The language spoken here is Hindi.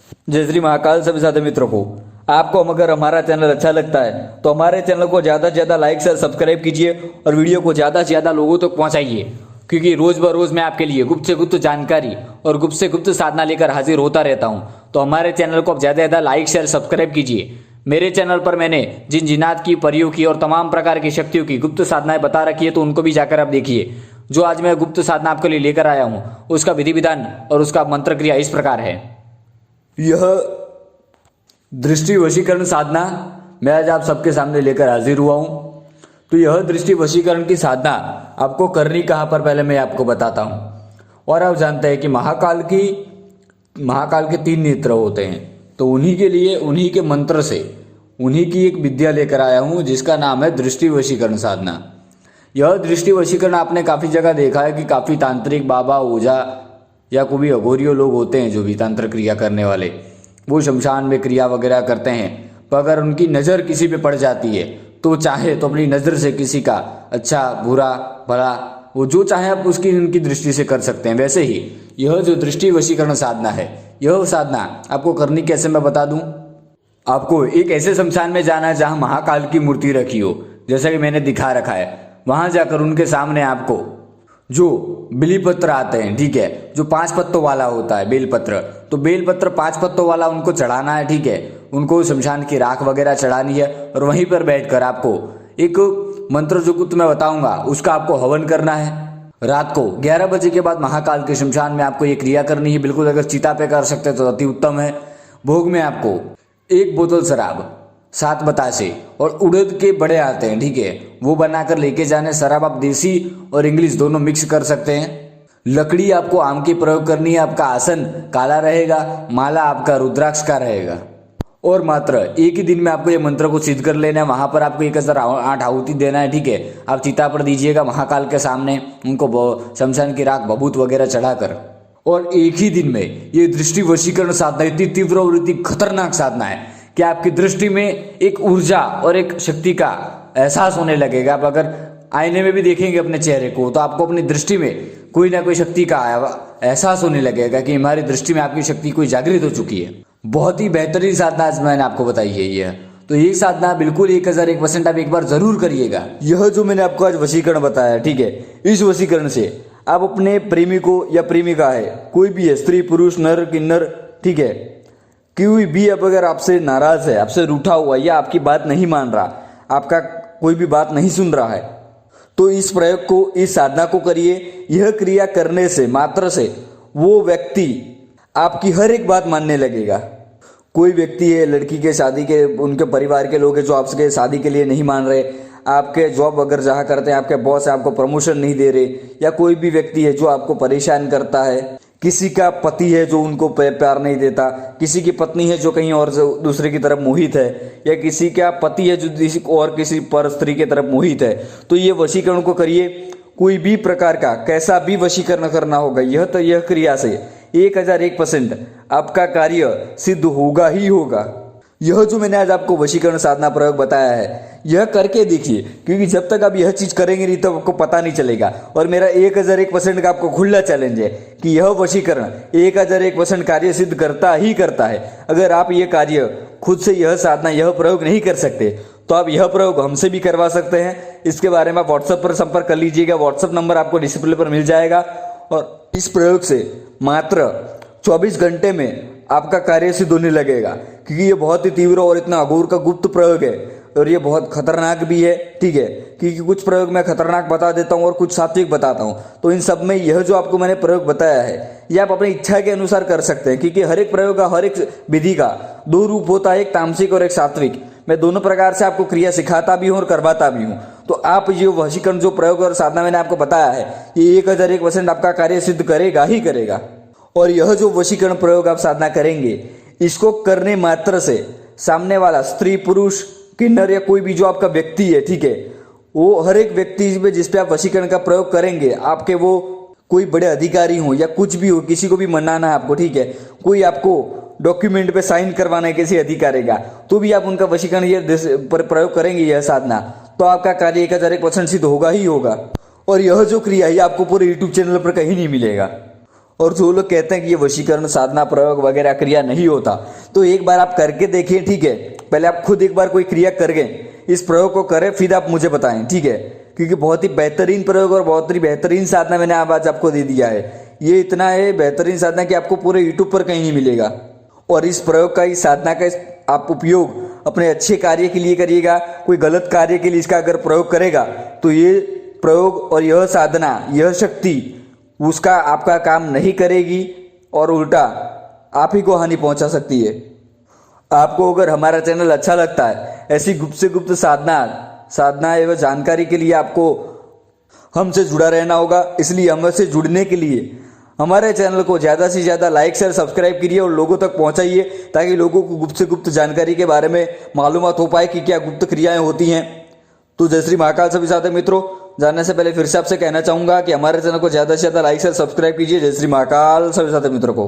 जय श्री महाकाल। सभी साथी मित्रों को आपको अगर हमारा चैनल अच्छा लगता है तो हमारे चैनल को ज़्यादा से ज़्यादा लाइक शेयर सब्सक्राइब कीजिए और वीडियो को ज़्यादा से ज़्यादा लोगों तक पहुंचाइए, क्योंकि रोज़ ब रोज़ मैं आपके लिए गुप्त से गुप्त जानकारी और गुप्त से गुप्त साधना लेकर हाजिर होता रहता हूं। तो हमारे चैनल को आप ज़्यादा से ज़्यादा लाइक शेयर सब्सक्राइब कीजिए। मेरे चैनल पर मैंने जिन जिन्नात की, परियों की और तमाम प्रकार की शक्तियों की गुप्त साधनाएं बता रखी है, तो उनको भी जाकर आप देखिए। जो आज मैं गुप्त साधना आपके लिए लेकर आया हूँ उसका विधि विधान और उसका मंत्र क्रिया इस प्रकार है। यह दृष्टि वशीकरण साधना मैं आज आप सबके सामने लेकर हाजिर हुआ हूं। तो यह दृष्टि वशीकरण की साधना आपको करनी कहां पर, पहले मैं आपको बताता हूं। और आप जानते हैं कि महाकाल के 3 नेत्र होते हैं, तो उन्हीं के लिए, उन्हीं के मंत्र से, उन्हीं की एक विद्या लेकर आया हूं जिसका नाम है दृष्टि वशीकरण साधना। यह दृष्टि वशीकरण आपने काफी जगह देखा है कि काफी तांत्रिक बाबा, ओझा या कोई भी अघोरियो लोग होते हैं जो भी तंत्र क्रिया करने वाले, वो शमशान में क्रिया वगैरह करते हैं। पर अगर उनकी नज़र किसी पे पड़ जाती है तो चाहे तो अपनी नज़र से किसी का अच्छा बुरा भला वो जो चाहे आप उसकी उनकी दृष्टि से कर सकते हैं। वैसे ही यह जो दृष्टि वशीकरण साधना है, यह साधना आपको करनी कैसे मैं बता दूं। आपको एक ऐसे शमशान में जाना है जहां महाकाल की मूर्ति रखी हो, जैसा कि मैंने दिखा रखा है। वहां जाकर उनके सामने आपको जो बिलीपत्र आते हैं, ठीक है, जो 5 पत्तों वाला होता है बेलपत्र, तो बेलपत्र 5 पत्तों वाला उनको चढ़ाना है, ठीक है। उनको शमशान की राख वगैरह चढ़ानी है और वहीं पर बैठकर आपको एक मंत्र जो कुछ मैं बताऊंगा उसका आपको हवन करना है। रात को 11 बजे के बाद महाकाल के शमशान में आपको ये क्रिया करनी है। बिल्कुल अगर चिता पे कर सकते तो अति उत्तम है। भोग में आपको 1 बोतल शराब, 7 बतासे और उड़द के बड़े आते हैं, ठीक है, वो बनाकर लेके जाने। शराब आप देसी और इंग्लिश दोनों मिक्स कर सकते हैं। लकड़ी आपको आम की प्रयोग करनी है। आपका आसन काला रहेगा, माला आपका रुद्राक्ष का रहेगा और मात्र एक ही दिन में आपको ये मंत्र को सिद्ध कर लेना है। वहां पर आपको 1008 आहुति देना है, ठीक है। आप चिता पर दीजिएगा महाकाल के सामने, उनको शमशान की राख भभूत वगैरह चढ़ाकर। और एक ही दिन में ये दृष्टि वशीकरण साधना इतनी तीव्र और इतनी खतरनाक साधना है कि आपकी दृष्टि में एक ऊर्जा और एक शक्ति का एहसास होने लगेगा। आप अगर आईने में भी देखेंगे अपने चेहरे को तो आपको अपनी दृष्टि में कोई ना कोई शक्ति का एहसास होने लगेगा कि हमारी दृष्टि में आपकी शक्ति कोई जागृत हो चुकी है। बहुत ही बेहतरीन साधना आज मैंने आपको बताई है यह। तो ये साधना बिल्कुल 1001% आप एक बार जरूर करिएगा। यह जो मैंने आपको आज वशीकरण बताया, ठीक है, इस वशीकरण से आप अपने प्रेमी को या प्रेमिका है, कोई भी है, स्त्री पुरुष नर किन्नर, ठीक है, कोई भी अब अगर आपसे नाराज है, आपसे रूठा हुआ या आपकी बात नहीं मान रहा, आपका कोई भी बात नहीं सुन रहा है, तो इस प्रयोग को, इस साधना को करिए। यह क्रिया करने से मात्र से वो व्यक्ति आपकी हर एक बात मानने लगेगा। कोई व्यक्ति है, लड़की के शादी के, उनके परिवार के लोग हैं जो आपके शादी के लिए नहीं मान रहे, आपके जॉब अगर जहाँ करते हैं आपके बॉस आपको प्रमोशन नहीं दे रहे, या कोई भी व्यक्ति है जो आपको परेशान करता है, किसी का पति है जो उनको प्यार नहीं देता, किसी की पत्नी है जो कहीं और दूसरे की तरफ मोहित है, या किसी का पति है जो किसी पर स्त्री की तरफ मोहित है, तो ये वशीकरण को करिए। कोई भी प्रकार का कैसा भी वशीकरण करना होगा, यह क्रिया से 1001% आपका कार्य सिद्ध होगा ही होगा। यह जो मैंने आज आपको वशीकरण साधना प्रयोग बताया है, यह करके देखिए, क्योंकि जब तक आप यह चीज करेंगे नहीं तब आपको पता नहीं चलेगा। और मेरा 1001% का आपको खुला चैलेंज है कि यह वशीकरण 1001% कार्य सिद्ध करता ही करता है। अगर आप यह कार्य खुद से, यह साधना, यह प्रयोग नहीं कर सकते तो आप यह प्रयोग हमसे भी करवा सकते हैं। इसके बारे में आप व्हाट्सएप पर संपर्क कर लीजिएगा। व्हाट्सएप नंबर आपको डिस्प्ले पर मिल जाएगा। और इस प्रयोग से मात्र 24 घंटे में आपका कार्य सिद्ध होने लगेगा, क्योंकि ये बहुत ही तीव्र और इतना अघोर का गुप्त प्रयोग है और ये बहुत खतरनाक भी है, ठीक है। क्योंकि कुछ प्रयोग मैं खतरनाक बता देता हूँ और कुछ सात्विक बताता हूँ, तो इन सब में यह जो आपको मैंने प्रयोग बताया है ये आप अपनी इच्छा के अनुसार कर सकते हैं, क्योंकि हर एक प्रयोग का, हर एक विधि का 2 रूप होता है, एक तामसिक और एक सात्विक। मैं दोनों प्रकार से आपको क्रिया सिखाता भी हूँ और करवाता भी हूँ। तो आप ये वशीकरण जो प्रयोग और साधना मैंने आपको बताया है, ये 1001% आपका कार्य सिद्ध करेगा ही करेगा। और यह जो वशीकरण प्रयोग आप साधना करेंगे, इसको करने मात्र से सामने वाला स्त्री पुरुष किन्नर या कोई भी जो आपका व्यक्ति है, ठीक है, वो हर एक व्यक्ति में जिस पे आप वशीकरण का प्रयोग करेंगे, आपके वो कोई बड़े अधिकारी हो या कुछ भी हो, किसी को भी मनाना है आपको, ठीक है, कोई आपको डॉक्यूमेंट पे साइन करवाना है किसी अधिकारी का, तो भी आप उनका वशीकरण ये प्रयोग करेंगे, यह साधना, तो आपका कार्य 1001% सिद्ध होगा ही होगा। और यह जो क्रिया है आपको पूरे यूट्यूब चैनल पर कहीं नहीं मिलेगा। और जो लोग कहते हैं कि ये वशीकरण साधना प्रयोग वगैरह क्रिया नहीं होता, तो एक बार आप करके देखिए, ठीक है। पहले आप खुद एक बार कोई क्रिया करके इस प्रयोग को करें, फिर आप मुझे बताएं, ठीक है। क्योंकि बहुत ही बेहतरीन प्रयोग और बहुत ही बेहतरीन साधना मैंने आज आपको दे दिया है। ये इतना है बेहतरीन साधना कि आपको पूरे यूट्यूब पर कहीं नहीं मिलेगा। और इस प्रयोग का, इस साधना का आप उपयोग अपने अच्छे कार्य के लिए करिएगा। कोई गलत कार्य के लिए इसका अगर प्रयोग करेगा तो ये प्रयोग और यह साधना, यह शक्ति उसका आपका काम नहीं करेगी और उल्टा आप ही को हानि पहुंचा सकती है। आपको अगर हमारा चैनल अच्छा लगता है, ऐसी गुप्त से गुप्त साधना एवं जानकारी के लिए आपको हमसे जुड़ा रहना होगा। इसलिए हमसे जुड़ने के लिए हमारे चैनल को ज़्यादा से ज़्यादा लाइक शेयर सब्सक्राइब करिए और लोगों तक पहुंचाइए, ताकि लोगों को गुप्त से गुप्त जानकारी के बारे में मालूमात हो पाए कि क्या गुप्त क्रियाएं होती हैं। तो जय श्री महाकाल सभी साथी मित्रों। जानने से पहले फिर से आपसे कहना चाहूंगा कि हमारे चैनल को ज़्यादा से ज़्यादा लाइक शेयर सब्सक्राइब कीजिए। जय श्री महाकाल सभी साथी मित्रों को।